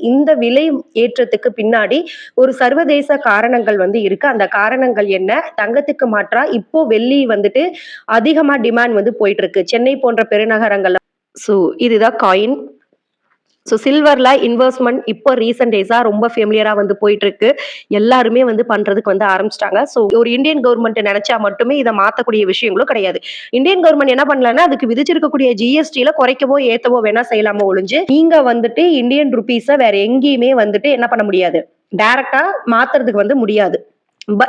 இந்த விலை ஏற்றத்துக்கு பின்னாடி ஒரு சர்வதேச காரணங்கள் வந்து இருக்கு. அந்த காரணங்கள் என்ன? தங்கத்துக்கு மாற்றா இப்போ வெள்ளி வந்துட்டு அதிகமா டிமாண்ட் வந்து போயிட்டு இருக்கு. சென்னை போன்ற பெருநகரங்கள்ல. ஸோ இதுதான் காயின். ஸோ சில்வர்ல இன்வெஸ்ட்மெண்ட் இப்போ ரீசென்ட் டேஸா ரொம்ப ஃபெமிலியரா வந்து போயிட்டு இருக்கு. எல்லாருமே வந்து பண்றதுக்கு வந்து ஆரம்பிச்சிட்டாங்க. ஸோ ஒரு இந்தியன் கவர்மெண்ட் நினைச்சா மட்டுமே இதை மாத்தக்கூடிய விஷயங்களும் கிடையாது. இந்தியன் கவர்மெண்ட் என்ன பண்ணலன்னா அதுக்கு விதிச்சிருக்கக்கூடிய ஜிஎஸ்டில குறைக்கவோ ஏத்தவோ வேணா செய்யலாமோ ஒழிஞ்சு நீங்க வந்துட்டு இந்தியன் ருபீஸை வேற எங்கேயுமே வந்துட்டு என்ன பண்ண முடியாது, டைரக்டா மாத்துறதுக்கு வந்து முடியாது.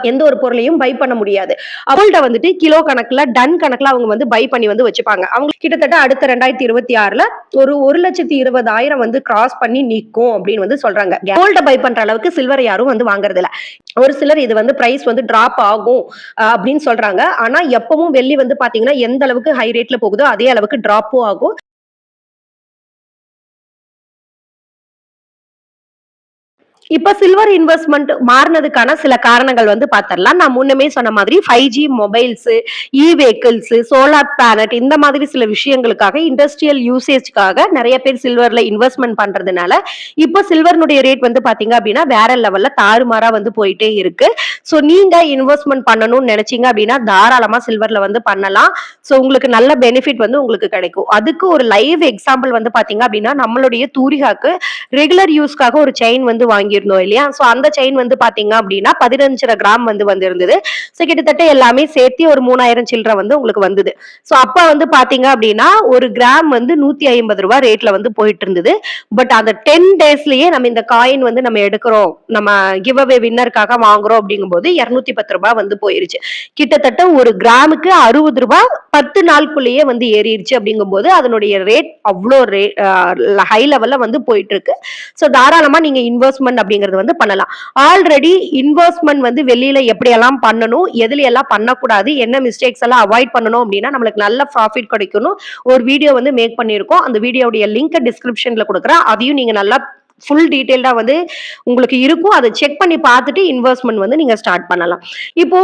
எந்த ஒரு பொருளையும் பை பண்ண முடியாது. அவங்கள்ட்ட வந்துட்டு கிலோ கணக்குல டன் கணக்குல அவங்க வந்து பை பண்ணி வந்து வச்சுப்பாங்க. அவங்க கிட்டத்தட்ட அடுத்த 2026ல ஒரு 1,20,000 வந்து கிராஸ் பண்ணி நிற்கும் அப்படின்னு வந்து சொல்றாங்க. கோல்ட பை பண்ற அளவுக்கு சில்வர் யாரும் வந்து வாங்குறது இல்ல. ஒரு சிலர் இது வந்து பிரைஸ் வந்து டிராப் ஆகும் அப்படின்னு சொல்றாங்க. ஆனா எப்பவும் வெள்ளி வந்து பாத்தீங்கன்னா எந்த அளவுக்கு ஹை ரேட்ல போகுதோ அதே அளவுக்கு டிராப்பும் ஆகும். இப்ப சில்வர் இன்வெஸ்ட்மெண்ட் மாறினதுக்கான சில காரணங்கள் வந்து பாத்திரலாம். நான் முன்னமே சொன்ன மாதிரி 5G mobiles, vehicles, solar planet இந்த மாதிரி சில விஷயங்களுக்காக இண்டஸ்ட்ரியல் யூசேஜ்க்காக நிறைய பேர் சில்வர்ல இன்வெஸ்ட்மெண்ட் பண்றதுனால இப்ப சில்வர்னுடைய ரேட் வந்து பாத்தீங்க அப்படின்னா வேற லெவல்ல தாறுமாறா வந்து போயிட்டே இருக்கு. சோ நீங்க இன்வெஸ்ட்மெண்ட் பண்ணணும்னு நினைச்சீங்க அப்படின்னா தாராளமா சில்வர்ல வந்து பண்ணலாம். சோ உங்களுக்கு நல்ல பெனிஃபிட் வந்து உங்களுக்கு கிடைக்கும். அதுக்கு ஒரு லைவ் எக்ஸாம்பிள் வந்து பாத்தீங்க அப்படின்னா நம்மளுடைய தூரிகாக்கு ரெகுலர் யூஸ்க்காக ஒரு செயின் வந்து வாங்கியிருந்தோம் இல்லையா? சோ அந்த செயின் வந்து பாத்தீங்க அப்படின்னா 15 கிராம் வந்து வந்திருந்தது. சோ கிட்டத்தட்ட எல்லாமே சேர்த்து ஒரு 3000 சில்லற வந்து உங்களுக்கு வந்தது. சோ அப்ப வந்து பாத்தீங்க அப்படின்னா ஒரு கிராம் வந்து 150 ரூபாய் ரேட்ல வந்து போயிட்டு இருந்தது. பட் அந்த 10 டேஸ்லயே நம்ம இந்த காயின் வந்து நம்ம எடுக்கிறோம், நம்ம கிவ் அவே வின்னருக்காக வாங்குறோம் அப்படிங்கும்போது 210 ரூபாய் வந்து போயிருச்சு. கிட்டத்தட்ட ஒரு கிராமுக்கு 60 ரூபாய் 10 நாளுக்குள்ளேயே வந்து ஏறிடுச்சு அப்படிங்கும்போது அதனுடைய ரேட் அவ்வளோ ஹை லெவல்ல வந்து போயிட்டு இருக்கு. சோ தாராளமா நீங்க இன்வெஸ்ட்மெண்ட் அப்படிங்கிறது வந்து பண்ணலாம். ஆல்ரெடி இன்வெஸ்ட்மெண்ட் வந்து வெளியில எப்படியெல்லாம் பண்ணணும், எதுல எல்லாம் பண்ணக்கூடாது, என்ன மிஸ்டேக்ஸ் எல்லாம் அவாய்ட் பண்ணணும் அப்படின்னா நம்மளுக்கு நல்ல ப்ராஃபிட் கிடைக்கணும் ஒரு வீடியோ வந்து மேக் பண்ணியிருக்கோம். அந்த வீடியோடைய லிங்க் டிஸ்கிரிப்ஷன்ல கொடுக்குறேன். அதையும் நீங்க நல்லா ஃபுல் டீடைல்டா வந்து உங்களுக்கு இருக்கும். அதை செக் பண்ணி பார்த்துட்டு இன்வெஸ்ட்மெண்ட் வந்து நீங்க ஸ்டார்ட் பண்ணலாம். இப்போ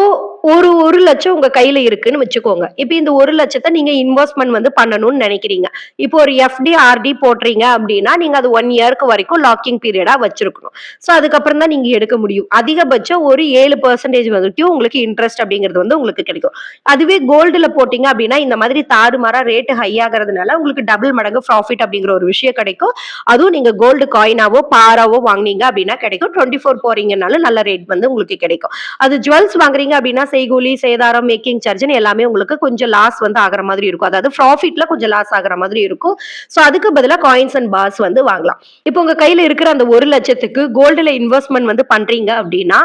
ஒரு லட்சம் உங்க கையில இருக்குன்னு வச்சுக்கோங்க. இப்போ இந்த 1 லட்சத்தை நீங்க இன்வெஸ்ட்மெண்ட் வந்து பண்ணணும்னு நினைக்கிறீங்க. இப்போ ஒரு எஃப்டி ஆர்டி போடுறீங்க அப்படின்னா நீங்க அது 1 இயர்க்கு வரைக்கும் லாக்கிங் பீரியடா வச்சிருக்கணும். சோ அதுக்கப்புறம் தான் நீங்க எடுக்க முடியும். அதிகபட்சம் ஒரு 7% வந்துட்டு உங்களுக்கு இன்ட்ரெஸ்ட் அப்படிங்கிறது வந்து உங்களுக்கு கிடைக்கும். அதுவே கோல்டுல போட்டீங்க அப்படின்னா இந்த மாதிரி தாறுமாறா ரேட் ஹை ஆகிறதுனால உங்களுக்கு டபுள் மடங்கு ப்ராஃபிட் அப்படிங்கிற ஒரு விஷயம் கிடைக்கும். அதுவும் நீங்க கோல்டு காயினாவோ பாராவோ வாங்குனீங்க அப்படின்னா கிடைக்கும். 24 போறீங்கனாலும் நல்ல ரேட் வந்து உங்களுக்கு கிடைக்கும். அது ஜுவல்ஸ் வாங்குறீங்க அப்படின்னா செய்கூலி சேதாரம் மேக்கிங் சார்ஜ்னு எல்லாமே உங்களுக்கு கொஞ்சம் லாஸ் வந்து ஆகிற மாதிரி இருக்கும். அதாவது ப்ராஃபிட்ல கொஞ்சம் லாஸ் ஆகிற மாதிரி இருக்கும். சோ அதுக்கு பதிலா காயின்ஸ் அண்ட் பார்ஸ் வந்து வாங்கலாம். இப்போ உங்க கையில இருக்கிற அந்த 1 லட்சத்துக்கு கோல்டுல இன்வெஸ்ட்மெண்ட் வந்து பண்றீங்க அப்படின்னா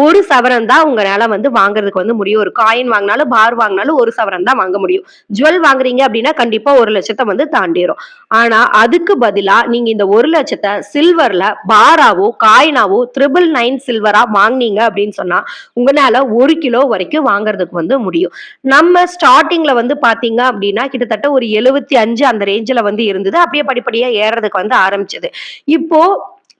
1 சவரன் தான் உங்களால வந்து வாங்குறதுக்கு வந்து முடியும். ஒரு காயின் வாங்கினாலும் பார் வாங்கினாலும் 1 சவரன் தான் வாங்க முடியும். ஜுவல் வாங்குறீங்க அப்படின்னா கண்டிப்பா 1 லட்சத்தை வந்து தாண்டிரும். ஆனா அதுக்கு பதிலா நீங்க இந்த 1 லட்சத்தை சில்வர்ல பாராவோ காயினாவோ 999 சில்வரா வாங்கினீங்க அப்படின்னு சொன்னா உங்களால 1 கிலோ வரைக்கும் வாங்குறதுக்கு வந்து முடியும். நம்ம ஸ்டார்டிங்ல வந்து பாத்தீங்க அப்படின்னா கிட்டத்தட்ட ஒரு 75 அந்த ரேஞ்சில வந்து இருந்தது. அப்படியே படிப்படியா ஏறதுக்கு வந்து ஆரம்பிச்சது. இப்போ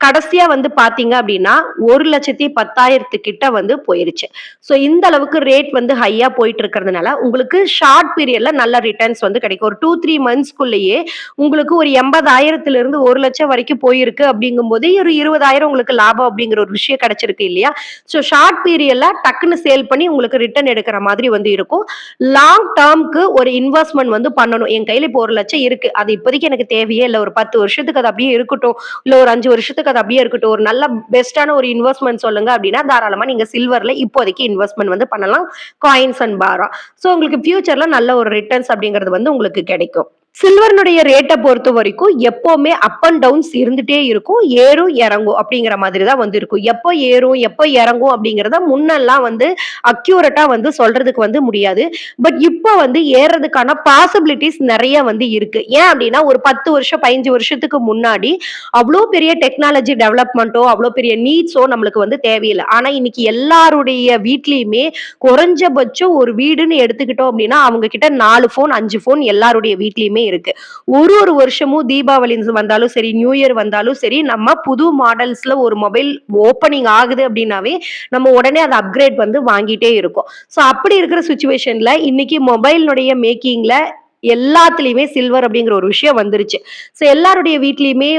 கடைசியா வந்து பாத்தீங்க அப்படின்னா 1,10,000 கிட்ட வந்து போயிருச்சு. சோ இந்த அளவுக்கு ரேட் வந்து ஹையா போயிட்டு இருக்கிறதுனால உங்களுக்கு ஷார்ட் பீரியட்ல நல்ல ரிட்டர்ன்ஸ் வந்து கிடைக்கும். ஒரு 2-3 மந்த்ஸ்க்குள்ளேயே உங்களுக்கு ஒரு 80,000 இருந்து 1 லட்சம் வரைக்கும் போயிருக்கு அப்படிங்கும்போது ஒரு 20,000 உங்களுக்கு லாபம் அப்படிங்கிற ஒரு விஷயம் கிடைச்சிருக்கு இல்லையா? சோ ஷார்ட் பீரியட்ல டக்குன்னு சேல் பண்ணி உங்களுக்கு ரிட்டர்ன் எடுக்கிற மாதிரி வந்து இருக்கும். லாங் டேர்ம்க்கு ஒரு இன்வெஸ்ட்மெண்ட் வந்து பண்ணணும். என் கையில இப்போ 1 லட்சம் இருக்கு. அது இப்போதைக்கு எனக்கு தேவையே இல்லை. ஒரு 10 வருஷத்துக்கு அது அப்படியே இருக்கட்டும். இல்ல ஒரு 5 வருஷத்துக்கு அது அப்படியே இருக்கட்டும். ஒரு நல்ல பெஸ்டான ஒரு இன்வெஸ்ட்மெண்ட் சொல்லுங்க அப்படின்னா தாராளமா நீங்க சில்வர்ல இப்போதைக்கு இன்வெஸ்ட்மெண்ட் வந்து பண்ணலாம். Coins and para. சோ உங்களுக்கு ஃபியூச்சர்ல நல்ல ஒரு ரிட்டர்ன்ஸ் அப்படிங்கிறது வந்து உங்களுக்கு கிடைக்கும். சில்வர்னுடைய ரேட்டை பொறுத்த வரைக்கும் எப்பவுமே அப் அண்ட் டவுன்ஸ் இருந்துட்டே இருக்கும். ஏறும் இறங்கும் அப்படிங்கிற மாதிரி தான் வந்து இருக்கும். எப்போ ஏறும் எப்போ இறங்கும் அப்படிங்கிறத முன்னெல்லாம் வந்து அக்யூரேட்டா வந்து சொல்றதுக்கு வந்து முடியாது. பட் இப்போ வந்து ஏறதுக்கான பாசிபிலிட்டிஸ் நிறைய வந்து இருக்கு. ஏன் அப்படின்னா ஒரு 10 வருஷம் 15 வருஷத்துக்கு முன்னாடி அவ்வளோ பெரிய டெக்னாலஜி டெவலப்மெண்ட்டோ அவ்வளோ பெரிய நீட்ஸோ நம்மளுக்கு வந்து தேவையில்லை. ஆனா இன்னைக்கு எல்லாருடைய வீட்லயுமே குறைஞ்சபட்சம் ஒரு வீடுன்னு எடுத்துக்கிட்டோம் அப்படின்னா அவங்க கிட்ட 4 போன் 5 போன் எல்லாருடைய வீட்லயுமே இருக்கு. ஒரு வருஷமும் தீபாவளி வந்தாலும் சரி, நியூ இயர் வந்தாலும் சரி, நம்ம புது மாடல்ஸ்ல ஒரு மொபைல் ஓப்பனிங் ஆகுது அப்படின்னாவே நம்ம உடனே அதை அப்கிரேட் வந்து வாங்கிட்டே இருக்கோம். சோ அப்படி இருக்கிற சிச்சுவேஷன்ல இன்னைக்கு மொபைலுடைய மேக்கிங்ல எல்லாத்துலயுமே சில்வர் அப்படிங்கிற ஒரு விஷயம் வந்துருச்சு. சோ எல்லாருடைய வீட்லயுமே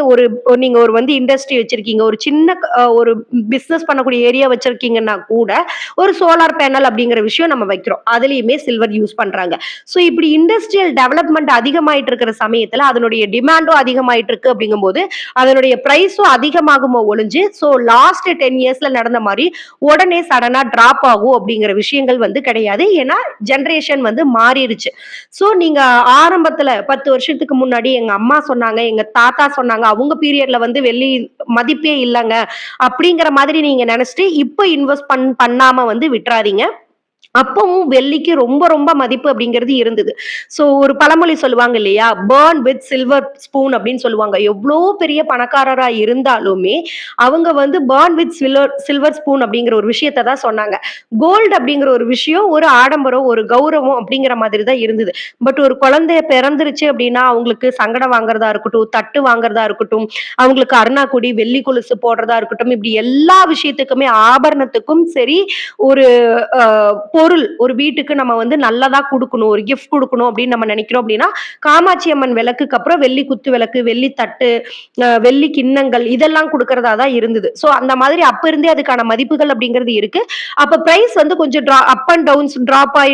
நீங்க வந்து இண்டஸ்ட்ரி வச்சிருக்கீங்க. ஒரு சின்ன ஒரு பிசினஸ் பண்ணக்கூடிய ஏரியா வச்சிருக்கீங்கன்னா கூட, ஒரு சோலார் பேனல் அப்படிங்கிற விஷயம் நம்ம வைக்கிறோம். அதுலயுமே சில்வர் யூஸ் பண்றாங்க. சோ இப்படி இண்டஸ்ட்ரியல் டெவலப்மெண்ட் அதிகமாயிட்டு இருக்கிற சமயத்துல அதனுடைய டிமாண்டும் அதிகமாயிட்டு இருக்கு அப்படிங்கும்போது, அதனுடைய பிரைஸும் அதிகமாகுமோ ஒழிஞ்சு, சோ லாஸ்ட் 10 இயர்ஸ்ல நடந்த மாரி உடனே சடனா டிராப் ஆகும் அப்படிங்கிற விஷயங்கள் வந்து கிடையாது. ஏன்னா ஜெனரேஷன் வந்து மாறிருச்சு. சோ நீங்க ஆரம்பத்துல 10 வருஷத்துக்கு முன்னாடி எங்க அம்மா சொன்னாங்க, எங்க தாத்தா சொன்னாங்க, அவங்க பீரியட்ல வந்து வெள்ளி மதிப்பே இல்லங்க. அப்படிங்கிற மாதிரி நீங்க நெனச்சுட்டு இப்ப இன்வெஸ்ட் பண்ணாம வந்து விட்றாதீங்க. அப்பவும் வெள்ளிக்கு ரொம்ப ரொம்ப மதிப்பு அப்படிங்கிறது இருந்தது. சோ ஒரு பழமொழி சொல்லுவாங்க இல்லையா? "பர்ன் வித் சில்வர் ஸ்பூன்" அப்படின்னு சொல்லுவாங்க. எவ்ளோ பெரிய பணக்காரரா இருந்தாலுமே, அவங்க வந்து பர்ன் வித் சில்வர் ஸ்பூன் அப்படிங்கிற ஒரு விஷயத்த தான் சொன்னாங்க. கோல்டு அப்படிங்கிற ஒரு விஷயம் ஒரு ஆடம்பரம், ஒரு கௌரவம் அப்படிங்கிற மாதிரி தான் இருந்தது. பட் ஒரு குழந்தை பிறந்துருச்சு அப்படின்னா, அவங்களுக்கு சங்கடம் வாங்குறதா இருக்கட்டும், தட்டு வாங்குறதா இருக்கட்டும், அவங்களுக்கு அருணாக்கொடி, வெள்ளி கொலுசு போடுறதா இருக்கட்டும், இப்படி எல்லா விஷயத்துக்குமே ஆபரணத்துக்கும் சரி, ஒரு அ பொருள் ஒரு வீட்டுக்கு நம்ம வந்து நல்லதா குடுக்கணும், ஒரு கிஃப்ட் குடுக்கணும் அப்படின்னு நம்ம நினைக்கிறோம் அப்படின்னா, காமாட்சி அம்மன் விளக்குக்கு அப்புறம் வெள்ளி குத்து விளக்கு, வெள்ளி தட்டு, வெள்ளி கிண்ணங்கள் இதெல்லாம் குடுக்கறதா தான் இருந்தது. சோ அந்த மாதிரி அப்ப இருந்தே அதுக்கான மதிப்புகள் அப்படிங்கிறது இருக்கு. அப்ப பிரைஸ் வந்து கொஞ்சம் அப் அண்ட் டவுன்ஸ் டிராப் ஆயி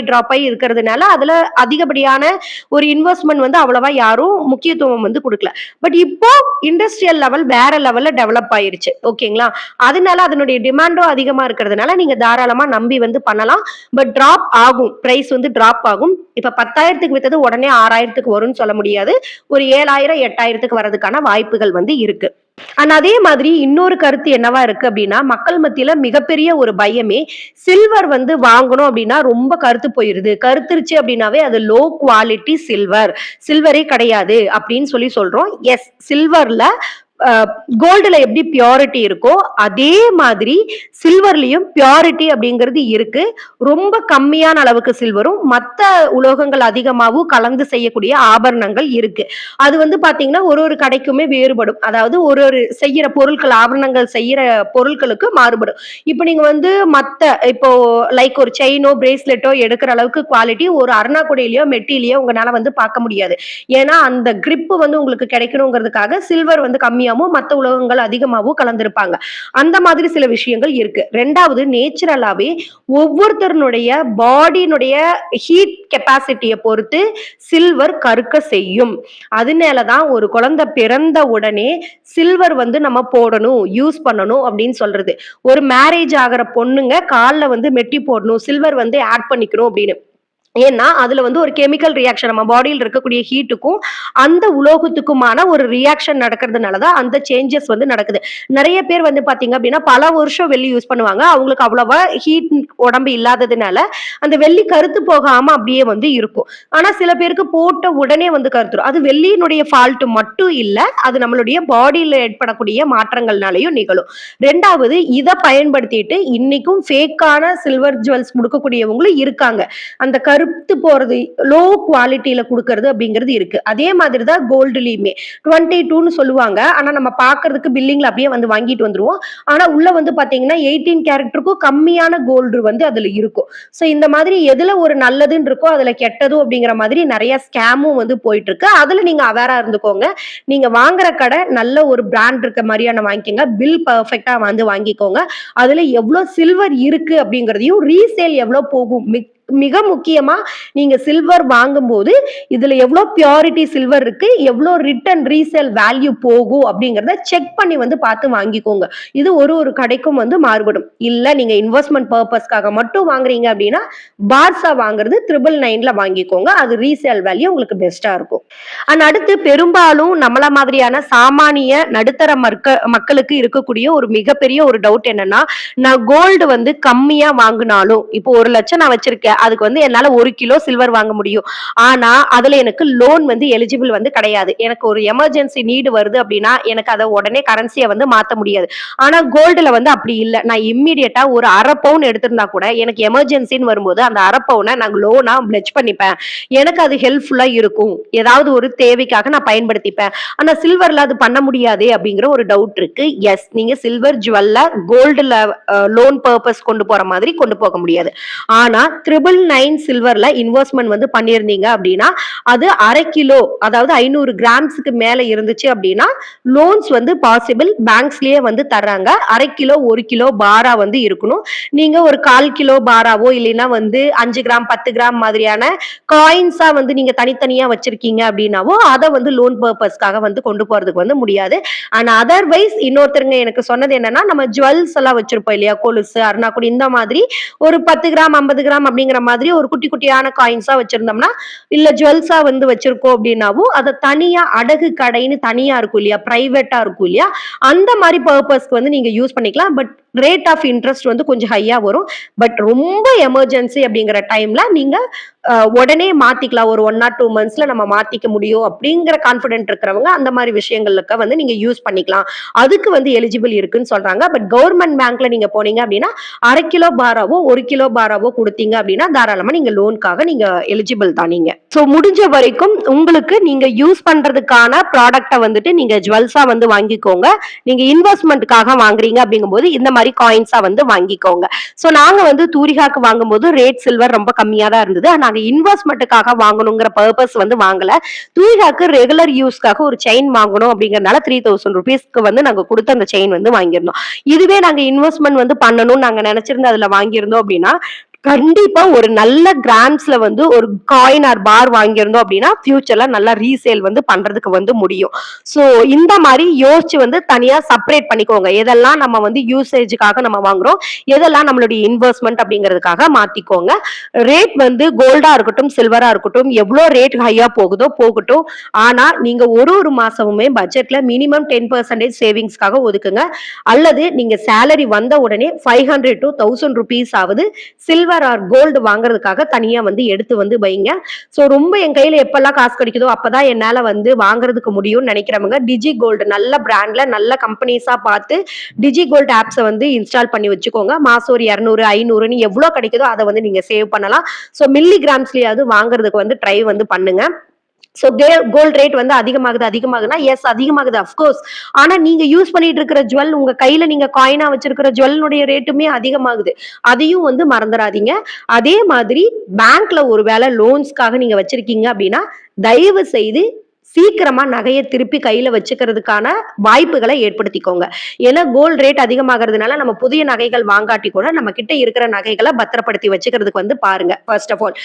இருக்கிறதுனால, அதுல அதிகப்படியான ஒரு இன்வெஸ்ட்மென்ட் வந்து அவ்வளவா யாரும் முக்கியத்துவம் வந்து குடுக்கல. பட் இப்போ இண்டஸ்ட்ரியல் லெவல் வேற லெவல்ல டெவலப் ஆயிருச்சு. ஓகேங்களா? அதனால அதனுடைய டிமாண்டும் அதிகமா இருக்கிறதுனால, நீங்க தாராளமா நம்பி வந்து பண்ணலாம். பட் டிராப் ஆகும். பிரைஸ் வந்து டிராப் ஆகும். இப்ப 10,000க்கு வித்தது உடனே 6,000க்கு வரும்னு சொல்ல முடியாது. ஒரு 7,000, 8,000க்கு வரதுக்கான வாய்ப்புகள் வந்து இருக்கு. ஆனா அதே மாதிரி இன்னொரு கருத்து என்னவா இருக்கு அப்படின்னா, மக்கள் மத்தியில மிகப்பெரிய ஒரு பயமே, சில்வர் வந்து வாங்கணும் அப்படின்னா ரொம்ப கருத்து போயிருது. கருத்துருச்சு அப்படின்னாவே அது லோ குவாலிட்டி சில்வர். சில்வரே கிடையாது அப்படின்னு சொல்றோம். எஸ், சில்வர்ல கோல்டுல எப்படி பியூரிட்டி இருக்கோ அதே மாதிரி சில்வர்லயும் பியூரிட்டி அப்படிங்கிறது இருக்கு. ரொம்ப கம்மியான அளவுக்கு சில்வரும் மத்த உலோகங்கள் அதிகமாகவும் கலந்து செய்யக்கூடிய ஆபரணங்கள் இருக்கு. அது வந்து பாத்தீங்கன்னா ஒரு ஒரு கடைக்குமே வேறுபடும். அதாவது ஒரு ஒரு செய்யற பொருட்கள், ஆபரணங்கள் செய்யற பொருட்களுக்கு மாறுபடும். இப்ப நீங்க வந்து இப்போ லைக் ஒரு செயினோ பிரேஸ்லெட்டோ எடுக்கிற அளவுக்கு குவாலிட்டி ஒரு அருணாக்குடையிலயோ மெட்டிலேயோ உங்களால வந்து பார்க்க முடியாது. ஏன்னா அந்த கிரிப் வந்து உங்களுக்கு கிடைக்கணுங்கிறதுக்காக சில்வர் வந்து கம்மியாவும் மத்த உலோகங்கள் அதிகமாகவும் கலந்திருப்பாங்க. அந்த மாதிரி சில விஷயங்கள் இருக்கு. 2வது நேச்சுரலாவே ஒவ்வொருத்தருடைய பாடியினுடைய ஹீட் கெப்பாசிட்டிய பொறுத்து சில்வர் கருக்க செய்யும். அதனாலதான் ஒரு குழந்தை பிறந்த உடனே சில்வர் வந்து நம்ம போடணும், யூஸ் பண்ணணும் அப்படின்னு சொல்றது. ஒரு மேரேஜ் ஆகிற பொண்ணுங்க கால்ல வந்து மெட்டி போடணும், சில்வர் வந்து ஆட் பண்ணிக்கணும் அப்படின்னு. ஏன்னா, அதுல வந்து ஒரு கெமிக்கல் ரியாக்ஷன் நம்ம பாடியில இருக்கக்கூடிய ஹீட்டுக்கும், அந்த உலோகத்துக்குமான ஒரு ரியாக்ஷன் நடக்கிறதுனால தான் அந்த சேஞ்சஸ் வந்து நடக்குது. நெறைய பேர் வந்து பார்த்தீங்க அப்டின்னா, பல வருஷம் வெள்ளி யூஸ் பண்ணுவாங்க. அவங்களுக்கு அவ்வளவா ஹீட் உடம்பு இல்லாததுனால, அந்த வெள்ளி கருத்து போகாம அப்டியே வந்து இருக்கும். ஆனா சில பேருக்கு போட்ட உடனே வந்து கருத்துரும். அது வெள்ளியினுடைய ஃபால்ட் மட்டும் இல்ல. அது நம்மளுடைய பாடியில ஏற்படக்கூடிய மாற்றங்கள்னாலயும் நிகழும். 2வது இத பயன்படுத்திட்டு இன்னைக்கும் ஃபேக்கான சில்வர் ஜுவல்ஸ் குடுக்கக்கூடியவங்களும் இருக்காங்க. அந்த கருத்து போறது லோ குவாலிட்டியில குடுக்கறது அப்படிங்கிறது இருக்கு. அதே மாதிரி தான் கோல்டுலயுமே 22ன்னு சொல்லுவாங்க. ஆனா நம்ம பார்க்கறதுக்கு பில்லிங்ல அப்படியே வந்து வாங்கிட்டு வந்துருவோம். ஆனா உள்ள வந்து பாத்தீங்கன்னா 18 கேரக்டருக்கும் கம்மியான கோல்டு வந்து அதுல இருக்கும். சோ இந்த மாதிரி எதுல ஒரு நல்லதுன்னு இருக்கோ அதுல கெட்டதும் அப்படிங்கிற மாதிரி நிறைய ஸ்கேமும் வந்து போயிட்டு இருக்கு. அதுல நீங்க அவேரா இருந்துக்கோங்க. நீங்க வாங்குற கடை நல்ல ஒரு பிராண்ட் இருக்க மாதிரியான வாங்கிக்கோங்க. பில் பெர்ஃபெக்ட்டா வந்து வாங்கிக்கோங்க. அதுல எவ்வளவு சில்வர் இருக்கு அப்படிங்கிறதையும் ரீசேல் எவ்வளவு போகும் மிக முக்கியமா நீங்க சில்வர் வாங்கும்போது இதுல எவ்வளவு பியூரிட்டி சில்வர் இருக்கு, எவ்வளவு ரிட்டர்ன் ரீசேல் வேல்யூ போகும் அப்படிங்கறத செக் பண்ணி வந்து பார்த்து வாங்கிக்கோங்க. இது ஒரு ஒரு கடைக்கும் வந்து மாறுபடும். இல்ல நீங்க இன்வெஸ்ட்மெண்ட் பர்பஸ்க்காக மட்டும் வாங்குறீங்க அப்படின்னா பார்ஸா வாங்குறது 999ல வாங்கிக்கோங்க. அது ரீசேல் வேல்யூ உங்களுக்கு பெஸ்டா இருக்கும். அண்ட் அடுத்து பெரும்பாலும் நம்மள மாதிரியான சாமானிய நடுத்தர மக்களுக்கு இருக்கக்கூடிய ஒரு மிகப்பெரிய ஒரு டவுட் என்னன்னா, நான் கோல்டு வந்து கம்மியா வாங்கினாலும் இப்போ 1,00,000 நான் வச்சிருக்கேன், அதுக்கு வந்து என்னால 1 கிலோ சில்வர் வாங்க முடியும். ஆனா அதுல எனக்கு லோன் வந்து எலிஜிபிள் வந்து கிடையாது. எனக்கு ஒரு எமர்ஜென்சி நீடு வருது அப்படின்னா எனக்கு அதை உடனே கரன்சியை வந்து மாத்த முடியாது. ஆனா கோல்டுல வந்து அப்படி இல்லை. நான் இம்மிடியட்டா ஒரு 1/2 பவுன் எடுத்திருந்தா கூட எனக்கு எமர்ஜென்சின்னு வரும்போது அந்த 1/2 பவுனை நான் லோனா பிளெட்ஜ் பண்ணிப்பேன். எனக்கு அது ஹெல்ப்ஃபுல்லா இருக்கும். ஏதாவது ஒரு தேவைக்காக நான் பயன்படுத்திப்பேன். ஆனா சில்வர்ல அது பண்ண முடியாதே அப்படிங்கிற ஒரு டவுட் இருக்கு. எஸ், நீங்க சில்வர் ஜுவல்ல கோல்டுல லோன் பர்பஸ் கொண்டு போற மாதிரி கொண்டு போக முடியாது. ஆனா 999 சில்வர்ல இன்வெஸ்ட்மெண்ட் வந்து பண்ணியிருந்தீங்க அப்படின்னா அது 1/2 கிலோ அதாவது 500 கிராம்ஸ்க்கு மேல இருந்துச்சு அப்படின்னா லோன்ஸ் வந்து பாசிபிள் பேங்க்ஸ்லயே வந்து தர்றாங்க. 1/2 கிலோ 1 கிலோ பாரா வந்து இருக்கணும். நீங்க ஒரு 1/4 கிலோ பாராவோ இல்லைன்னா வந்து 5 கிராம் 10 கிராம் மாதிரியான காயின்ஸா வந்து நீங்க தனித்தனியா வச்சிருக்கீங்க அப்படின்னாவோ அதை வந்து லோன் பர்பஸ்க்காக வந்து கொண்டு போறதுக்கு வந்து முடியாது. அண்ட் அதர்வைஸ் இன்னொருத்தருங்க எனக்கு சொன்னது என்னன்னா நம்ம ஜுவல்ஸ் எல்லாம் வச்சிருப்போம் இல்லையா, கொலுசு அருணாக்குடி இந்த மாதிரி ஒரு 10 கிராம் 50 கிராம் அப்படிங்கிற மாதிரி ஒரு குட்டி குட்டியான காயின்ஸா வச்சிருந்தோம்னா இல்ல ஜுவல்ஸா வந்து வச்சிருக்கோம் அப்படின்னாவும் அதை தனியா அடகு கடைன்னு தனியா இருக்கும் இல்லையா, பிரைவேட்டா இருக்கும் இல்லையா, அந்த மாதிரி பர்பஸ்க்கு வந்து நீங்க யூஸ் பண்ணிக்கலாம். பட் ரேட் ஆஃப் இன்ட்ரெஸ்ட் வந்து கொஞ்சம் ஹையா வரும். பட் ரொம்ப எமர்ஜென்சி அப்படிங்கிற டைம்ல நீங்க உடனே மாத்திக்கலாம். ஒரு 1 or 2 monthsல நம்ம மாத்திக்க முடியும் அப்படிங்கிற கான்பிடென்ட் இருக்கிறவங்க அந்த மாதிரி விஷயங்களுக்கு வந்து நீங்க யூஸ் பண்ணிக்கலாம். அதுக்கு வந்து எலிஜிபிள் இருக்குன்னு சொல்றாங்க. பட் கவர்மெண்ட் பேங்க்ல நீங்க போனீங்க அப்படின்னா 1/2 கிலோ பாராவோ 1 கிலோ பாராவோ கொடுத்தீங்க அப்படின்னா தாராளமா நீங்க லோனுக்காக நீங்க எலிஜிபிள் தான் நீங்க. சோ முடிஞ்ச வரைக்கும் உங்களுக்கு நீங்க யூஸ் பண்றதுக்கான ப்ராடக்ட்டை வந்துட்டு நீங்க ஜுவல்ஸா வந்து வாங்கிக்கோங்க. நீங்க இன்வெஸ்ட்மெண்ட்டுக்காக வாங்குறீங்க அப்படிங்கும்போது இந்த மாதிரி காயின்ஸா வந்து வாங்கிக்கோங்க. சோ நாங்க வந்து தூரிகாக்கு வாங்கும்போது ரேட் சில்வர் ரொம்ப கம்மியா தான் இருந்தது. நாங்க இன்வெஸ்ட்மெண்ட்டுக்காக வாங்கணுங்கிற பர்பஸ் வந்து வாங்கல. தூரிகாக்கு ரெகுலர் யூஸ்க்காக ஒரு செயின் வாங்கணும் அப்படிங்கறதுனால 3000 ரூபீஸ்க்கு வந்து நாங்க கொடுத்து அந்த செயின் வந்து வாங்கியிருந்தோம். இதுவே நாங்க இன்வெஸ்ட்மெண்ட் வந்து பண்ணணும்னு நாங்க நினைச்சிருந்து அதுல வாங்கியிருந்தோம் அப்படின்னா கண்டிப்பா ஒரு நல்ல கிராம்ஸ்ல வந்து ஒரு காயின் ஆர் பார் வாங்கியிருந்தோம் அப்படின்னா ஃபியூச்சர்ல நல்லா ரீசேல் வந்து பண்றதுக்கு வந்து முடியும். சோ இந்த மாதிரி யோசிச்சு வந்து தனியா செப்பரேட் பண்ணிக்கோங்க. எதெல்லாம் நம்ம வந்து யூசேஜுக்காக நம்ம வாங்குறோம், எதெல்லாம் நம்மளுடைய இன்வெஸ்ட்மெண்ட் அப்படிங்கிறதுக்காக மாத்திக்கோங்க. ரேட் வந்து கோல்டா இருக்கட்டும் சில்வரா இருக்கட்டும் எவ்வளவு ரேட் ஹையா போகுதோ போகட்டும். ஆனா நீங்க ஒரு மாசமுமே பட்ஜெட்ல மினிமம் 10% சேவிங்ஸ்க்காக ஒதுக்குங்க. அல்லது நீங்க சேலரி வந்த உடனே 500 to 1000 rupees ஆவது சில்வர் ஆர் கோல்டு வாங்குறதுக்காக தனியா வந்து எடுத்து வந்து வைங்க. சோ ரொம்ப என் கையில எப்பெல்லாம் காசு கிடைக்குதோ அப்பதான் என்னால வந்து வாங்குறதுக்கு முடியும்னு நினைக்கிறவங்க டிஜி கோல்டு நல்ல பிராண்ட்ல நல்ல கம்பெனிஸா பார்த்து டிஜி கோல்டு ஆப்ஸை வந்து இன்ஸ்டால் பண்ணி வச்சுக்கோங்க. மாசம் ஒரு 200 500 எவ்வளவு கிடைக்குதோ அதை வந்து நீங்க சேவ் பண்ணலாம். சோ மில்லி கிராம்ஸ்லயாவது வாங்குறதுக்கு வந்து ட்ரை வந்து பண்ணுங்க. சோ கோல்ட் ரேட் வந்து அதிகமாகுதுன்னா எஸ் அதிகமாகுது அப்கோர்ஸ். ஆனா நீங்க யூஸ் பண்ணிட்டு இருக்கிற ஜுவல் உங்க கையில நீங்க காயினா வச்சிருக்கிற ஜுவல்னுடைய ரேட்டுமே அதிகமாகுது. அதையும் வந்து மறந்துடாதீங்க. அதே மாதிரி பேங்க்ல ஒருவேளை லோன்ஸ்க்காக நீங்க வச்சிருக்கீங்க அப்படின்னா தயவு செய்து சீக்கிரமா நகையை திருப்பி கையில வச்சுக்கிறதுக்கான வாய்ப்புகளை ஏற்படுத்திக்கோங்க. ஏன்னா கோல்ட் ரேட் அதிகமாகிறதுனால நம்ம புதிய நகைகள் வாங்காட்டி கூட நம்ம கிட்ட இருக்கிற நகைகளை பத்திரப்படுத்தி வச்சுக்கிறதுக்கு வந்து பாருங்க ஃபர்ஸ்ட் ஆஃப் ஆல்.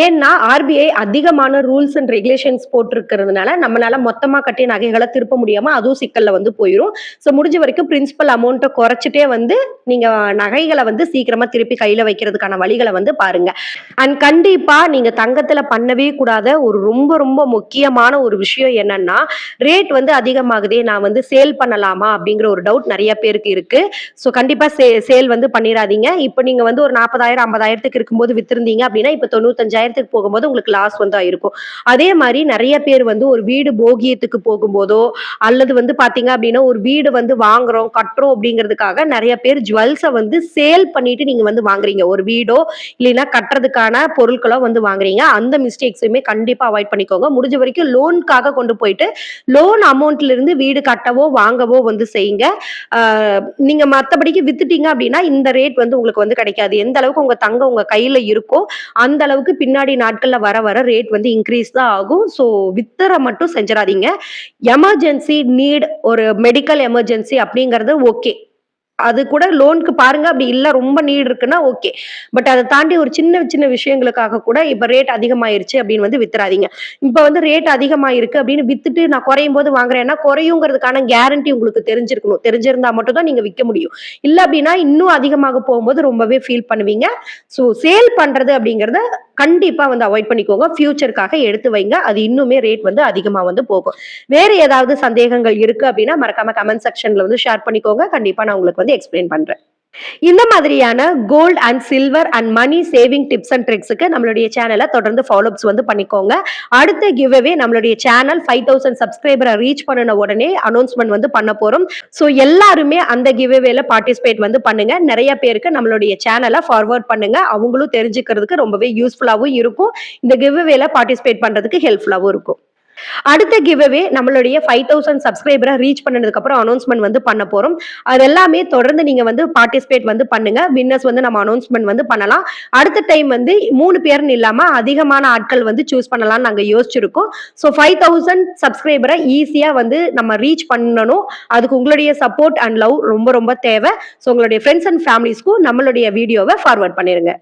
ஏன்னா ஆர்பிஐ அதிகமான ரூல்ஸ் அண்ட் ரெகுலேஷன்ஸ் போட்டிருக்கிறதுனால நம்மளால மொத்தமா கட்டிய நகைகளை திருப்ப முடியாம அதுவும் சிக்கல்ல வந்து போயிடும். ஸோ முடிஞ்ச வரைக்கும் பிரின்சிபல் அமௌண்ட்டை குறைச்சிட்டே வந்து நீங்க நகைகளை வந்து சீக்கிரமா திருப்பி கையில வைக்கிறதுக்கான வழிகளை வந்து பாருங்க. அண்ட் கண்டிப்பா நீங்க தங்கத்துல பண்ணவே கூடாத ஒரு ரொம்ப ரொம்ப முக்கியமான ஒரு விஷயம் என்னன்னா ரேட் வந்து அதிகமாகுதே நான் வந்து சேல் பண்ணலாமா அப்படிங்கிற ஒரு டவுட் நிறைய பேருக்கு இருக்கு. சோ கண்டிப்பா சேல் வந்து பண்ணிடாதீங்க. இப்போ நீங்க வந்து ஒரு 40,000 50,000 இருக்கும்போது வித்திருந்தீங்க அப்படின்னா இப்ப 95,000 போகும்போது உங்களுக்கு லாஸ் வந்து ஆயிருக்கும். அதே மாதிரி நிறைய பேர் வந்து ஒரு வீடு போகியத்துக்கு போகும்போதோ அல்லது வந்து பாத்தீங்க அப்படின்னா ஒரு வீடு வந்து வாங்குறோம் கட்டுறோம் அப்படிங்கிறதுக்காக நிறைய பேர் ஜுவல்ஸை வந்து சேல் பண்ணிட்டு நீங்க வந்து வாங்குறீங்க. ஒரு வீடோ இல்லைன்னா கட்டுறதுக்கான பொருட்களோ வந்து வாங்குறீங்க. அந்த மிஸ்டேக்ஸுமே கண்டிப்பா அவாய்ட் பண்ணிக்கோங்க. முடிஞ்ச வரைக்கும் லோனுக்காக கொண்டு போயிட்டு லோன் அமௌண்ட்ல இருந்து வீடு கட்டவோ வாங்கவோ வந்து செய்யுங்க. நீங்க மத்தபடிக்கு வித்துட்டீங்க அப்படின்னா இந்த ரேட் வந்து உங்களுக்கு வந்து கிடைக்காது. எந்த அளவுக்கு உங்க தங்கம் உங்க கையில இருக்கோ அந்த அளவுக்கு பின்னாடி நாட்கள்ல வர வர ரேட் வந்து இன்க்ரீஸ் தான் ஆகும். சோ வித்தர மட்டும் செஞ்சிடாதீங்க. எமர்ஜென்சி நீட் ஒரு மெடிக்கல் எமர்ஜென்சி அப்படிங்கிறது ஓகே, அது கூட லோனுக்கு பாருங்க. அப்படி இல்ல ரொம்ப நீட் இருக்குன்னா ஓகே. பட் அதை தாண்டி ஒரு சின்ன சின்ன விஷயங்களுக்காக கூட இப்ப ரேட் அதிகமாயிருச்சு அப்படின்னு வந்து வித்துறாதீங்க. இப்ப வந்து ரேட் அதிகமாயிருக்கு அப்படின்னு வித்துட்டு நான் குறையும் போது வாங்குறேன்னா குறையுங்கிறதுக்கான கேரண்டி உங்களுக்கு தெரிஞ்சிருக்கணும். தெரிஞ்சிருந்தா மட்டும் தான் நீங்க விற்க முடியும். இல்ல அப்படின்னா இன்னும் அதிகமாக போகும்போது ரொம்பவே ஃபீல் பண்ணுவீங்க. சோ சேல் பண்றது அப்படிங்கறத கண்டிப்பா வந்து அவாய்ட் பண்ணிக்கோங்க. ஃபியூச்சருக்காக எடுத்து வைங்க. அது இன்னுமே ரேட் வந்து அதிகமா வந்து போகும். வேற ஏதாவது சந்தேகங்கள் இருக்கு அப்படின்னா மறக்காம கமெண்ட் செக்ஷன்ல வந்து ஷேர் பண்ணிக்கோங்க. கண்டிப்பா நான் உங்களுக்கு வந்து எக்ஸ்பிளைன் பண்றேன். இந்த மாதிரியான gold and silver and money saving tips and ட்ரிக்ஸுக்கு நம்மளுடைய சேனலை தொடர்ந்து ஃபாலோஅப்ஸ் வந்து பண்ணிக்கோங்க. அடுத்த கிவ்அவே நம்மளுடைய சேனல் 5000 சப்ஸ்கிரைபரை ரீச் பண்ணின உடனே அனௌன்ஸ்மெண்ட் வந்து பண்ண போறோம். ஸோ எல்லாருமே அந்த கிவ்அவேல பார்ட்டிசிபேட் வந்து பண்ணுங்க. நிறைய பேருக்கு நம்மளுடைய சேனலை ஃபார்வர்ட் பண்ணுங்க. அவங்களும் தெரிஞ்சுக்கிறதுக்கு ரொம்பவே யூஸ்ஃபுல்லாகவும் இருக்கும். இந்த கிவ்அவேல பார்ட்டிசிபேட் பண்றதுக்கு ஹெல்ப்ஃபுல்லாகவும் இருக்கும். அடுத்த கிவ்அவே நம்மளுடைய 5000 சப்ஸ்கிரைபரை ரீச் பண்ணதுக்கு அப்புறம் அனௌன்ஸ்மெண்ட் வந்து பண்ண போறோம். அது எல்லாமே தொடர்ந்து நீங்க வந்து பார்ட்டிசிபேட் வந்து பண்ணுங்க. வின்னர்ஸ் வந்து நம்ம அனௌன்ஸ்மெண்ட் வந்து பண்ணலாம். அடுத்த டைம் வந்து 3 பேர்னு இல்லாம அதிகமான ஆட்கள் வந்து சூஸ் பண்ணலாம்னு நாங்க யோசிச்சிருக்கோம். ஸோ 5000 சப்ஸ்கிரைபரை ஈஸியா வந்து நம்ம ரீச் பண்ணணும். அதுக்கு உங்களுடைய சப்போர்ட் அண்ட் லவ் ரொம்ப ரொம்ப தேவை. ஸோ உங்களுடைய ஃப்ரெண்ட்ஸ் அண்ட் ஃபேமிலிஸ்க்கும் நம்மளுடைய வீடியோவை ஃபார்வர்ட் பண்ணிருங்க.